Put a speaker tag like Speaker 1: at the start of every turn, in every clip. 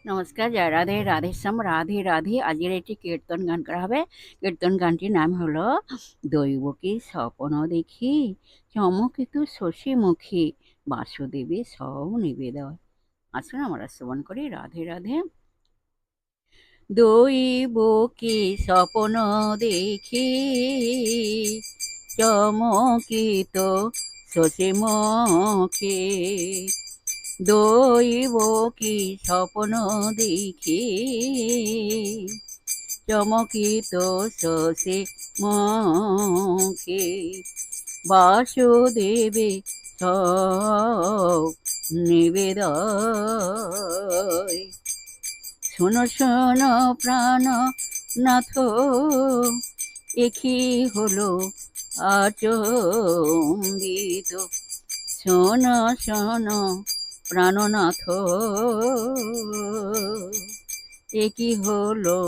Speaker 1: নমস্কার, জয় রাধে, রাধেশ্যাম, রাধে রাধে। আজকের একটি কীর্তন গান করা হবে। কীর্তন গানটির নাম হলো দৈবকী স্বপ্ন দেখি চমকিত শশীমুখী বাসুদেবী সব নিবেদন। আসুন আমরা শ্রবণ করি। রাধে রাধে। দৈবকী স্বপ্ন দেখি চমকিত শশীমুখী, দৈবকী স্বপ্ন দেখি চমকিত শশী মুখে বাসুদেবে সব নিবেদয়। শোনো শোনো প্রাণ নাথ, একি হলো আচম্বিত। শোনো শোনো প্রাণনাথ, একি হলো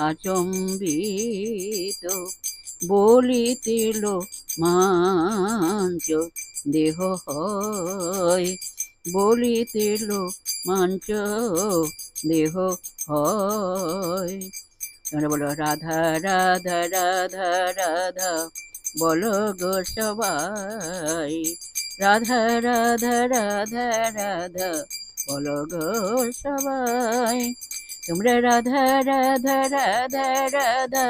Speaker 1: আচম্বিত। বলিতেল মাঞ্চ দেহ হয়, বলিতেল মাঞ্চ দেহ হয়। তোমরা বলো রাধা রাধা রাধা রাধা, বলো গো সবাই। রাধা রাধা রাধা রাধা, বলো গো সবাই। তোমরা রাধা রাধা রাধা রাধা,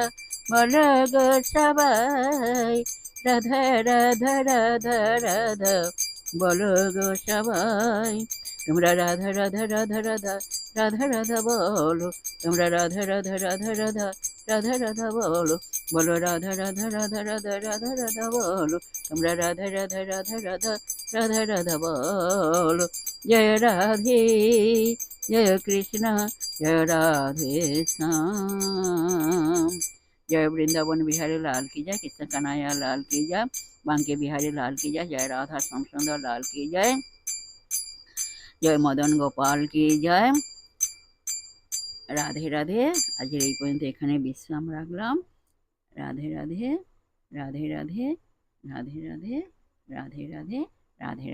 Speaker 1: বলো গো সবাই। রাধা রাধা রাধা রাধা, বলো গো সবাই। তোমরা রাধা রাধা রাধা রাধা রাধা রাধা বলো। তোমরা রাধা রাধা রাধা রাধা রাধা রাধা বলো। বলো রাধা রাধা রাধা রাধা রাধা রাধা বলো। তোমরা রাধা রাধা রাধা রাধা রাধা রাধা বলো। জয় রাধে, জয় কৃষ্ণ, জয় রাধে শ্যাম। जय वृंदावन बिहारी लाल की जय, कृष्ण कन्हैया लाल की जय, बांके बिहारी लाल की जय, जय राधा श्याम सुंदर लाल की जय, जय मदन गोपाल की जय। রাধে রাধে। আজকের এই পর্যন্ত এখানে বিশ্রাম রাখলাম। রাধে রাধে, রাধে রাধে, রাধে রাধে, রাধে রাধে, রাধে রাধে।